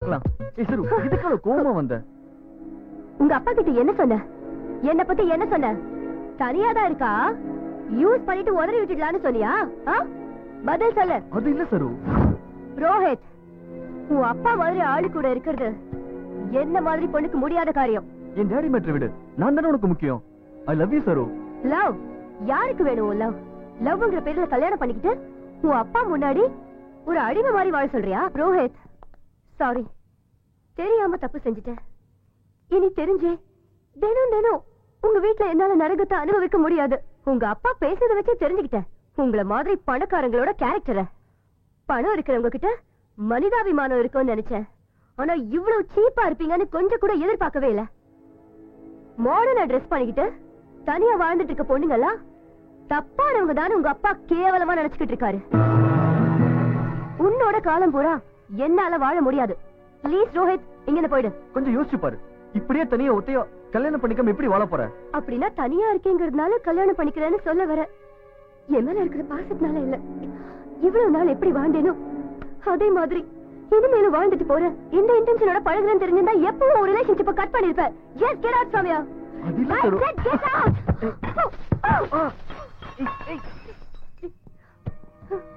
பாக்கலாம். இதுக்கு கோபம் வந்த உங்க அப்பா கிட்ட என்ன சொன்ன? என்ன பத்தி என்ன சொன்ன? தனியாதான் இருக்கா? யூஸ் பண்ணிட்டு உதறி விட்டுடலான்னு சொன்னியா? பதில் சொல்லு. அது இல்ல சரு. ரோஹித், உன் அப்பா மாதிரி ஆளு கூட இருக்கிறது என்ன மாதிரி பொண்ணுக்கு முடியாத காரியம். என் டாடி மேட்டர் விடு. நான் தானே உனக்கு முக்கியம். I love you Charu. Love? யாருக்கு வேணும் லவ்? லவ்ங்கிற பேர்ல கல்யாணம் பண்ணிக்கிட்டு உன் அப்பா முன்னாடி ஒரு அடிமை மாதிரி வாழ சொல்றியா? ரோஹித், சாரி, தெரியாம தப்பு செஞ்சுட்டேன். இனி தெரிஞ்சே தினம் தினம் உங்க வீட்டுல என்னால நரகத்தை அனுபவிக்க முடியாது. உங்க அப்பா பேசுறத வச்சு தெரிஞ்சுக்கிட்டேன் உங்கள மாதிரி பணக்காரங்களோட கேரக்டரை. பணம் இருக்கிறவங்க கிட்ட மனிதாபிமானம் இருக்கும்னு நினைச்சேன். ஆனா இவ்வளவு சீப்பா இருப்பீங்கன்னு கொஞ்சம் கூட எதிர்பார்க்கவே இல்ல. மாடர்னா ட்ரெஸ் பண்ணிக்கிட்டு தனியா வாழ்ந்துட்டு இருக்க பொண்ணுங்களா தப்பானவங்க தானே உங்க அப்பா கேவலமா நினைச்சுக்கிட்டு இருக்காரு. உன்னோட காலம் பூரா என்னால வாழ முடியாது. ப்ளீஸ் ரோஹித், இங்க போயிடு. கொஞ்சம் யோசிச்சு பாரு. இப்படியே தனியா ஒத்தையோ கல்யாணம் பண்ணிக்காம எப்படி வாழ போற? அப்படின்னா தனியா இருக்கேங்கிறதுனால கல்யாணம் பண்ணிக்கிறேன்னு சொல்ல வர. என் மேல இருக்கிற பாசத்தினால இல்ல. இவ்வளவு நாள் எப்படி வாழ்ந்தேனோ அதே மாதிரி இனிமேலும் வாழ்ந்துட்டு போறேன். இந்த இன்டென்ஷனோட பழகுறேன்னு தெரிஞ்சிருந்தா எப்பவும் ஒரு ரிலேஷன்ஷிப்பை கட் பண்ணிருப்பேன். ஜஸ்ட் கெட் அவுட் சாமியா.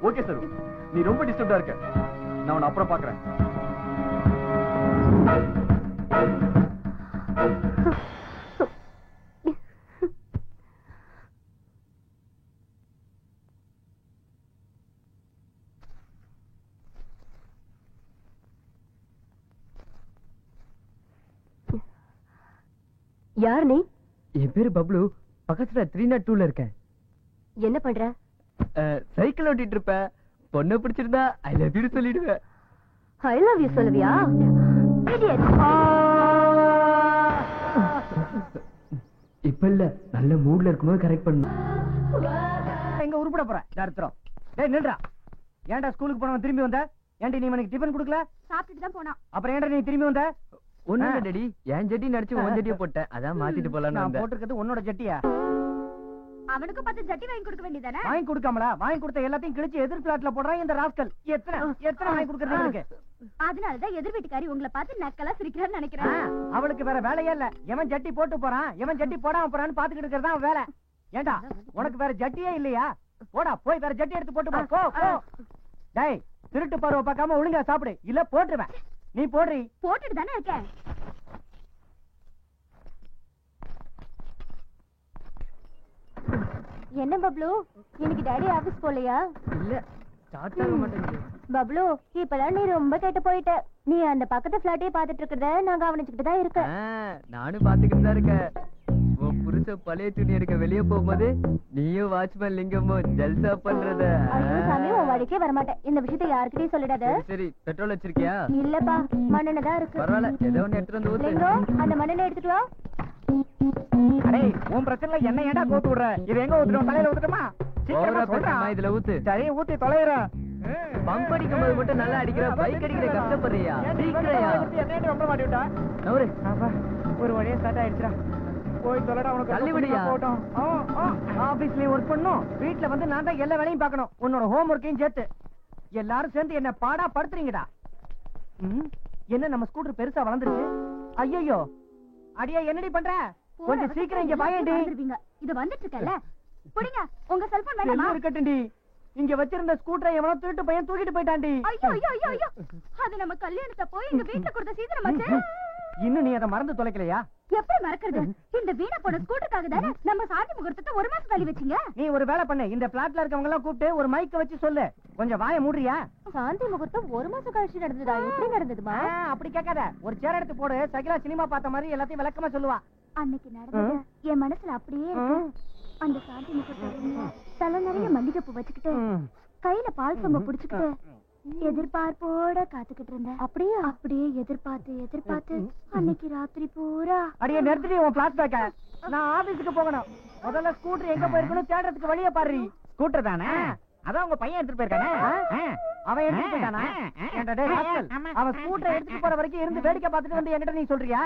ஓகே சரு, நீ ரொம்ப டிஸ்டர்ப்டா இருக்க. நான் உன்னை அப்புறம் பாக்குறேன். யார் நீ? என் பேரு பப்ளு. பக்கத்துல 302ல இருக்கேன். என்ன பண்ற? சைக்கிள் ஓட்டிட்டு இருப்பேன். பொண்ணை பிடிச்சிருந்தா ஐ லவ் யூ சொல்லிடுவேன். ஐ லவ் யூ சொல்லுவியா? இடியட். இப்ப இல்ல, நல்ல மூட்ல இருக்கும்போது கரெக்ட் பண்ணு. எங்க உருப்பட போற? தரத்துறோம். டேய் நில்றா. ஏன்டா ஸ்கூலுக்கு போனவன் திரும்பி வந்த? ஏன்டி நீ எனக்கு டிபன் கொடுக்கல? சாப்பிட்டுட்டு தான் போனா. அப்புறம் ஏன்டா நீ திரும்பி வந்த? ஒண்ணு டேடி, என் ஜட்டி நடிச்சு உன் ஜட்டியை போட்டேன். அதான் மாத்திட்டு போலான்னு நான் வந்தேன். போட்டுக்கிறது உன்னோட ஜட்டியா? அவனுக்கு 10 ஜட்டி வாங்கி கொடுக்க வேண்டியதானே? வாங்கி கொடுக்காமலா? வாங்கி கொடுத்த எல்லாத்தையும் கிழிச்சு எதிர் பிளாட்ல போடுறான் இந்த ராஸ்கல். எத்தனை வாங்கி கொடுக்கறது இருக்கு? அதனாலதான் எதிர் வீட்டுக்காரி உங்களை பார்த்து நக்கலா சிரிக்கிறான்னு நினைக்கிறேன். அவளுக்கு வேற வேலையே இல்ல. எவன் ஜட்டி போட்டு போறான், எவன் ஜட்டி போடாம போறான்னு பாத்துக்கிட்டு இருக்கிறதா அவன் வேலை. ஏண்டா உனக்கு வேற ஜட்டியே இல்லையா? போடா போய் வேற ஜட்டி எடுத்து போட்டு போ. போ. டேய், திருட்டு பார்வை பார்க்காம ஒழுங்கா சாப்பிடு, இல்ல போட்டுருவேன். நீ போடுறீ? போட்டுட்டு தானே இருக்கேன். என்ன பப்ளு, இன்னைக்கு டாடி ஆபீஸ் போலையா? இல்ல, ஸ்டார்ட் ஆக மாட்டேங்குது. பப்ளு, இப்பதான் நீ ரொம்ப கேட்டு போயிட்ட. நீ அந்த பக்கத்து பிளாட்டையே பாத்துட்டு இருக்கிறத நான் கவனிச்சுக்கிட்டு தான் இருக்கேன். நானும் பாத்துக்கிட்டு தான் இருக்கேன். உன் புருஷ பழைய துணி எடுக்க வெளியே போகும்போது நீயும் வாட்ச்மேன் லிங்கமும் ஜல்சா பண்றத. சாமி, உன் வழிக்கே வரமாட்டேன். இந்த விஷயத்தை யாருக்கிட்டையும் சொல்லிடாத. சரி, பெட்ரோல் வச்சிருக்கியா? இல்லப்பா, மண்ணெண்ணெய் தான் இருக்கு. பரவாயில்ல, ஏதோ ஒண்ணு எடுத்துட்டு வந்து ஊத்து. லிங்கம், அந்த மண்ணெண்ணெய் எடுத்துட்டு வா. அடே, உன் பிரச்சனை என்ன ஏன்டா கோத்து விடுற? இது எங்க ஊத்துறோம்? தலையில ஊத்துறோமா? ஓவரா பேசாம இதுல ஊத்து. சரி, ஊத்தி தொலைறேன். பம்ப் அடிக்கும் போது மட்டும் நல்லா அடிக்கிற, பைக் அடிக்கிற கஷ்டப்படுறியா? சீக்கிரம்யா. என்ன ரொம்ப மாட்டி விட்டா? நவரு. ஒரு வழியா ஸ்டார்ட் ஆயிடுச்சுடா. போய் தொலைடா. உனக்கு தள்ளி விடுயா. போட்டோம். ஆபீஸ்லயும் ஒர்க் பண்ணணும், வீட்டுல வந்து நான் தான் எல்லா வேலையும் பார்க்கணும். உன்னோட ஹோம் ஒர்க்கையும் சேர்த்து. எல்லாரும் சேர்ந்து என்ன பாடா படுத்துறீங்கடா. என்ன நம்ம ஸ்கூட்டர் பெருசா வளர்ந்துருச்சு? ஐயோ, அடியா என்னடி பண்ற? கொஞ்சம் சீக்கிரம் இங்க வாயேண்டி. இது வந்துட்டு இருக்கல. புடிங்க, உங்க செல்போன் வேணுமா? எல்லாம் இருக்கட்டும்டி. இங்க வச்சிருந்த ஸ்கூட்டரை எவனோ திருட்டு பையன் தூக்கிட்டு போயிட்டான்டி. ஐயோ, அது நம்ம கல்யாணத்தை போய் எங்க வீட்டுல கொடுத்த சீதனமாச்சு. இன்னும் நீ அதை மறந்து தொலைக்கலையா? எப்படி மறக்கிறது? இந்த வீணா போன ஸ்கூட்டருக்காக தானே நம்ம சாந்தி முகூர்த்தத்தை 1 மாசம் தள்ளி வச்சீங்க. நீ ஒரு வேலை பண்ணு, இந்த பிளாட்ல இருக்கவங்க எல்லாம் கூப்பிட்டு ஒரு மைக்க வச்சு சொல்லு. கொஞ்சம் வாயை மூடுறியா? சாந்தி முகூர்த்தம் 1 மாசம் கழிச்சு நடந்ததா? எப்படி நடந்ததுமா? அப்படி கேட்காத. ஒரு சேர் எடுத்து போடு. சகிலா சினிமா பார்த்த மாதிரி எல்லாத்தையும் விளக்கமா சொல்லுவா. அன்னைக்கு நடந்தது என் மனசுல அப்படியே இருக்கு. அந்த சாந்தி முகூர்த்தம் தலை நிறைய மல்லிகைப்பூ வச்சுக்கிட்டு கையில பால் சொம்ப புடிச்சுக்கிட்டு எதிர்பார்ப்போட காத்துக்கிட்டு இருந்தேன். அப்படியே எதிர்பார்த்து அன்னைக்கு ராத்திரி பூரா. அடியே நிறுத்தி உன் பிளாஷ்பேக்க. நான் ஆபீஸ்க்கு போகணும். முதல்ல ஸ்கூட்டர் எங்க போயிருக்கணும் தேடுறதுக்கு வழிய பாரு. ஸ்கூட்டர் தானே? அதான் உங்க பையன் எடுத்துட்டு போயிருக்கானே. அவன் எடுத்துட்டு போயிட்டானா? அவன் ஸ்கூட்டர் எடுத்துட்டு போற வரைக்கும் இருந்து வேடிக்கை பார்த்துட்டு வந்து என்கிட்ட நீ சொல்றியா?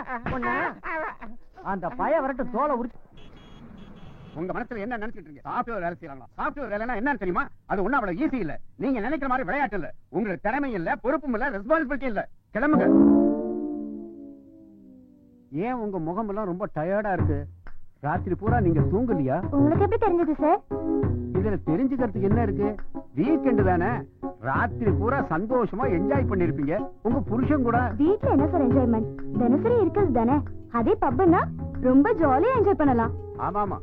அந்த பையன் வரட்டும், தோலை உரிச்சு. உங்க மனசுல என்ன நினைச்சிட்டு இருக்கீங்க? சாஃப்ட்வேர் வேலை செய்யறாங்க. சாஃப்ட்வேர் வேலைன்னா என்னன்னு தெரியுமா? அது ஒண்ணும் அவ்வளவு ஈஸி இல்ல. நீங்க நினைக்கிற மாதிரி விளையாட்டு இல்ல. உங்களுக்கு திறமை இல்ல, பொறுப்பும் இல்ல, ரெஸ்பான்சிபிலிட்டி இல்ல. கிளம்புங்க. ஏன் உங்க முகம் எல்லாம் ரொம்ப டயர்டா இருக்கு? ராத்திரி பூரா நீங்க தூங்கலையா? உங்களுக்கு எப்படி தெரிஞ்சது சார்? இதுல தெரிஞ்சுக்கிறதுக்கு என்ன இருக்கு? வீக்கெண்ட் தானே, ராத்திரி பூரா சந்தோஷமா என்ஜாய் பண்ணிருப்பீங்க உங்க புருஷன் கூட. வீட்ல என்ன சார் என்ஜாய்மெண்ட்? தினசரி இருக்கிறது தானே. அதே பப்னா ரொம்ப ஜாலியா என்ஜாய் பண்ணலாம். ஆமாமா,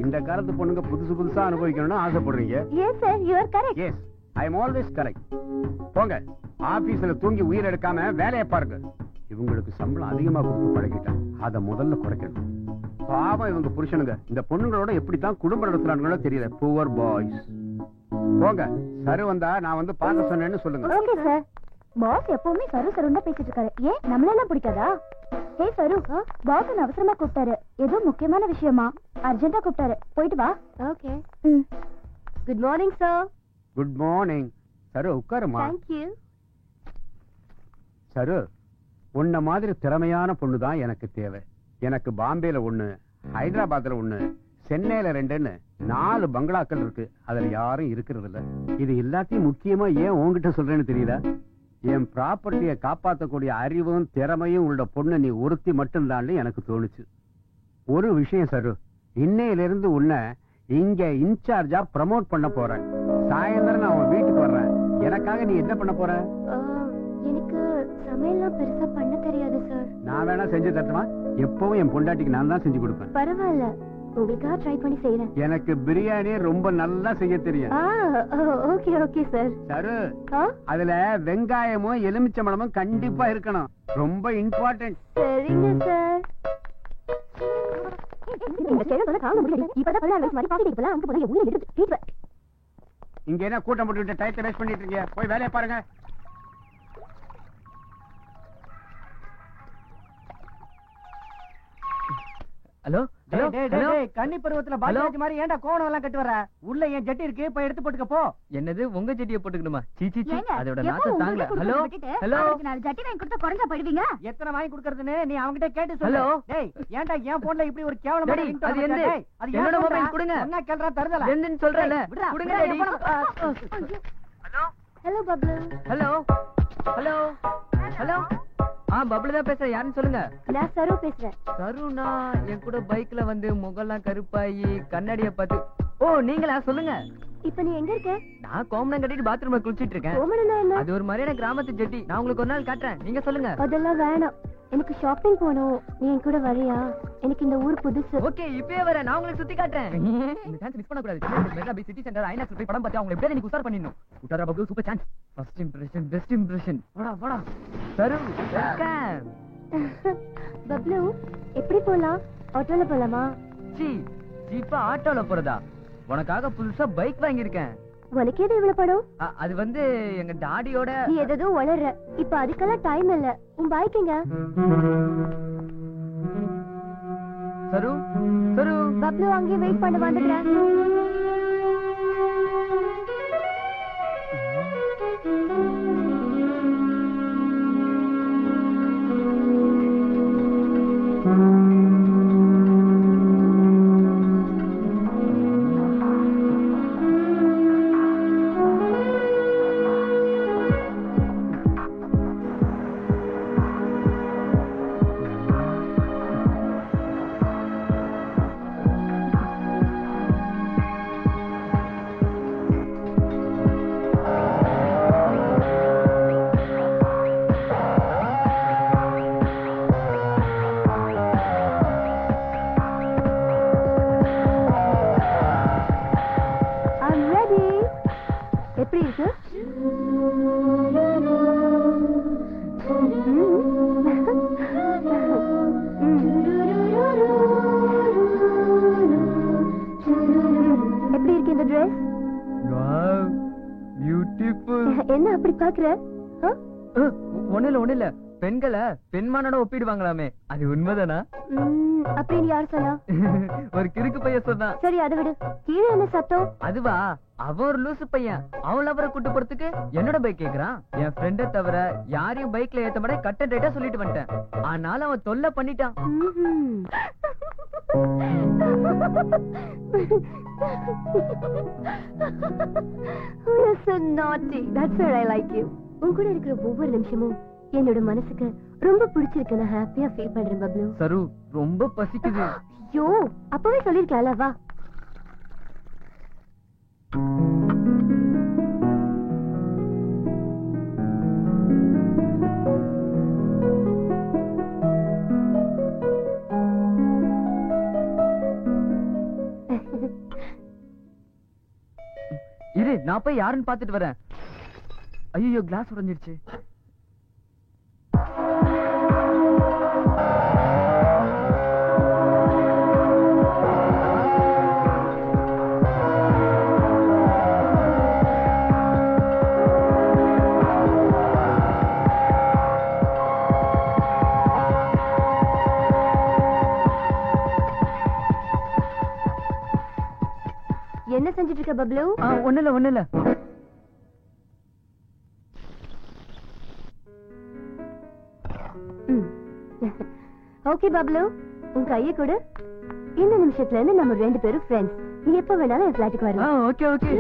இந்த காலத்து பொண்ணுங்க புதுசு புதுசா அனுபவிக்கணும்னு ஆசைப்படுறீங்க. Yes sir, you are correct. Yes, I am always correct. போங்க, ஆபீஸ்ல தூங்கி உயிர் எடுக்காம வேலையை பாருங்க. இவங்களுக்கு சம்பளம் அதிகமா கொடுத்து பழகிட்டான், அத முதல்ல குறைக்கணும். பாவம் இவங்க புருஷனுங்க இந்த பொண்ணுங்களோட எப்படித்தான் குடும்பம் நடத்துறாங்களோ தெரியல. Poor boys. போங்க, சரு வந்தா நான் வந்து பார்க்க சொன்னேன்னு சொல்லுங்க. Okay sir. பாஸ் எப்பவுமே சரு சருன்னு பேசிட்டு இருக்காரு. ஏன் நம்மளெல்லாம் பிடிக்காதா? ஹே சரு, பாஸ் என்ன அவசரமா கூப்பிட்டாரு. ஏதோ முக்கியமான விஷயமா அர்ஜென்ட்டா கூப்பிட்டாரு. போயிட்டு வா. Okay. Good morning sir. Good morning. Charu உட்காருமா. Thank you. சரு, உன்ன மாதிரி திறமையான பொண்ணு தான் எனக்கு தேவை. எனக்கு பாம்பேல 1, ஹைதராபாத்ல 1, சென்னையில 2ன்னு 4 பங்களாக்கள் இருக்கு. அதுல யாரும் இருக்கிறது இல்ல. இது எல்லாத்தையும் முக்கியமா ஏன் உன்கிட்ட சொல்றேன்னு தெரியுதா? என் ப்ராப்பர்ட்டியை காப்பாற்றக்கூடிய அறிவும் திறமையும் உள்ள பொண்ணு நீ ஒருத்தி மட்டும்தான் எனக்கு தோணுச்சு. ஒரு விஷயம் சரு, இன்னையிலிருந்து உன்னை இங்க இன்சார்ஜா ப்ரமோட் பண்ண போறேன். சாயந்தரம் நான் உன் வீட்டுக்கு வர்றேன். எனக்காக நீ என்ன பண்ண போற? எனக்கு சமையல்லாம் பெருசா பண்ண தெரியாது சார். நான் வேணா செஞ்சு தரட்டுமா? எப்பவும் என் பொண்டாட்டிக்கு நான் தான் செஞ்சு கொடுப்பேன். பரவாயில்ல, உங்களுக்காக ட்ரை பண்ணி செய்யறேன். எனக்கு பிரியாணி ரொம்ப நல்லா செய்ய தெரியும். Okay okay sir. சரு, அதுல வெங்காயமும் எலுமிச்சம்பழமும் கண்டிப்பா இருக்கணும். ரொம்ப இம்பார்ட்டன்ட். சரிங்க சார். இந்த கேள்வி காண முடியல. இப்பதான் 16 வயசு மாதிரி பாக்கிட்டு போலாம். அங்க போய் உள்ள இருக்கு. இங்க என்ன கூட்டம் போட்டுட்டு டைத்தை வேஸ்ட் பண்ணிட்டு இருக்கீங்க? போய் வேலையை பாருங்க. ஹலோ கன்னி பருவத்துல பாஜாஜ் மாதிரி ஏன்டா கோணம் எல்லாம் கட்டு வர? உள்ள என் ஜட்டி இருக்கு, போய் எடுத்து போட்டுக்க போ. என்னது உங்க ஜட்டியை போட்டுக்கணுமா? சீச்சி, அதோட நாத்தம் தாங்கல. ஹலோ ஹலோ, நான் ஜட்டி வாங்கி கொடுத்தா குறைஞ்சா போயிடுவீங்க. எத்தனை வாங்கி கொடுக்கறதுன்னு நீ அவங்கிட்ட கேட்டு சொல்லு. ஹலோ டேய், ஏன்டா என் போன்ல இப்படி ஒரு கேவலமான டேய், ரிங்டோன் அது எந்த? டேய், அது என்னோட மொபைல் கொடுங்க. என்ன கேள்றா தருதல? என்னன்னு சொல்றேல. விடுடா, கொடுங்க விடுடா, daddy. Hello hello Bablu. Hello hello hello. Bablu தான் பேசுறேன். யாருன்னு சொல்லுங்க. நான் சரு பேசுறேன். சருணா என் கூட பைக்ல வந்து முகம்லாம் கருப்பாயி கண்ணாடிய பார்த்து. ஓ நீங்களா? சொல்லுங்க. இப்ப நீ எங்க இருக்க? நான் கோமணம் கட்டிட்டு பாத்ரூம்ல குளிச்சிட்டு இருக்கேன். கோமணம்னா என்ன? அது ஒரு மாதிரியான கிராமத்து ஜட்டி. நான் உங்களுக்கு ஒரு நாள் காட்டுறேன். நீங்க சொல்லுங்க. அதெல்லாம் வேணாம். எனக்கு ஷாப்பிங் போகணும். நீ என் கூட வரியா? எனக்கு இந்த ஊர் புதுசு. ஓகே, இப்பவே வரேன். நான் உங்களுக்கு சுத்தி காட்டுறேன். இந்த சான்ஸ் மிஸ் பண்ண கூடாது. Mega B city centre INOX போய் படம் பார்த்து அவங்க எப்படியே நீங்க உசார் பண்ணிடணும். உட்டாரா Bablu, super chance. First impression, best impression. வாடா வாடா. சரு, வெல்கம். பப்ளு, எப்படி போலாம்? ஆட்டோல போலாமா? ஜீப்பா ஆட்டோல போறதா? உனக்காக புதுசா பைக் வாங்கியிருக்கேன். உனக்கு எது இவ்வளவு படம்? அது வந்து எங்க டாடியோட. நீ எதோ வளர்ற. இப்ப அதுக்கெல்லாம் டைம் இல்ல. உன் பைக் எங்க? சரு சரு. பப்ளு அங்கே வெயிட் பண்ண வந்துடுறேன். எப்படி இருக்கு? எப்படி இருக்கு இந்த Dress? Wow, beautiful. என்ன அப்படி பாக்குற? ஒண்ணு இல்ல. பெண்களை பெண்மானோட ஒப்பிடுவாங்களாமே, அது உண்மைதானா? அப்படின்னு யார் சொன்னா? ஒரு கிறுக்கு பையன் சொன்னா. சரி, அதை விடு. கீழே என்ன சத்தம்? அதுவா, அவன் ஒரு லூசு பையன். அவன் அவரை கூட்டு போறதுக்கு என்னோட பைக் கேக்குறான். என் ஃப்ரெண்ட தவிர யாரையும் பைக்ல ஏத்த மாட்டே கட் அண்ட் ரைட்டா சொல்லிட்டு வந்துட்டேன். ஆனாலும் அவன் தொல்லை பண்ணிட்டான். You're so naughty. That's where I like you. உன் கூட இருக்கிற ஒவ்வொரு நிமிஷமும் என்னோட மனசுக்கு ரொம்ப பிடிச்சிருக்கு. நான் ஹாப்பியா ஃபீல் பண்றேன் பப்ளு. சரு ரொம்ப பசிக்குது. ஐயோ அப்பவே சொல்லிருக்கலாம்ல. வா. இரு நான் போய் யாருன்னு பாத்துட்டு வரேன். ஐயோ கிளாஸ் உடைஞ்சிருச்சு. என்ன செஞ்சிட்டு இருக்க பப்ளு? ஒண்ணு இல்ல. ஓகே பப்ளு, உன் கையை கொடு. இந்த நிமிஷத்துல இருந்து நம்ம 2 பேரும் ஃப்ரெண்ட்ஸ். நீ எப்ப வேணாலும் என் ஃபிளாட்டுக்கு வரலாம். Okay okay.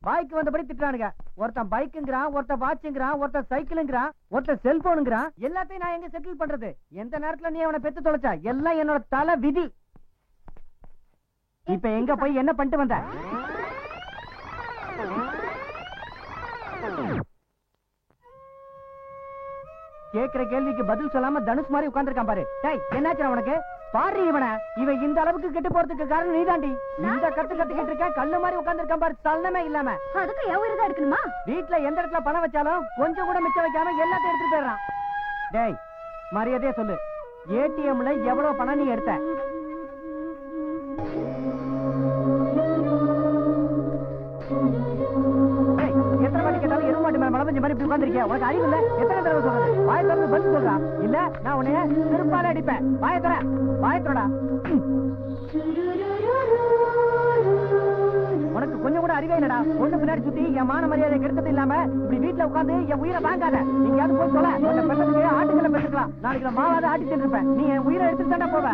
பாய்க்கு வந்தபடி திட்டுறானுங்க. ஒருத்தன் பைக்குங்கிறான், ஒருத்தன் வாட்சுங்கிறான், ஒருத்தன் சைக்கிளுங்கிறான், ஒருத்தன் செல்போனுங்கிறான். எல்லாத்தையும் நான் எங்க செட்டில் பண்றது? எந்த நேரத்துல நீ அவனை பெத்து தொலைச்சா? எல்லாம் என்னோட தலை விதி. இப்ப எங்க போய் என்ன பண்ணிட்டு வந்த? கேக்குற கேள்விக்கு பதில் சொல்லாம தனுஷ் மாதிரி உட்கார்ந்திருக்கான் பாரு. டேய் என்னாச்சு உனக்கு? பாரு இவன் இந்த அளவுக்கு கெட்டு போறதுக்கு காரணம் நீதாண்டி. இந்த கத்துக்கிட்டு இருக்க கல்லு மாதிரி உட்கார்ந்திருக்கான் பாரு, சலனமே இல்லாம. அதுக்கு எவ்வளவு எடுக்கணுமா? வீட்டுல எந்த இடத்துல பணம் வச்சாலும் கொஞ்சம் கூட மிச்சம் வைக்காம எல்லாத்தையும் எடுத்துட்டு போயிடறான். டேய் மரியாதையா சொல்லு, ஏடிஎம்ல எவ்வளவு பணம் நீ எடுத்த? எத்தனை வாட்டி கேட்டாலும் எருவு மாட்டு மேல மழை மாதிரி இப்படி உட்கார்ந்திருக்கியா? உனக்கு அறிவு இல்ல? எத்தனை தடவை சொல்றது? வாயை திறந்து பதில் சொல்றா. இல்ல நான் உன்னைய செருப்பால அடிப்பேன். வாயை திறடா. உனக்கு கொஞ்சம் கூட அறிவே இல்லடா. ஒண்ணு பின்னாடி சுத்தி என் மான மரியாதை கெடுத்தது இல்லாம இப்படி வீட்டுல உட்கார்ந்து என் உயிரை வாங்காத. நீங்க போய் சொல்ல உன்னை பெற்றதுக்கு ஆட்டுக்களை பெற்றுக்கலாம். நாளைக்கு நான் மாவாத ஆட்டி சென்றிருப்பேன். நீ என் உயிரை எடுத்துட்டு தானே போவ.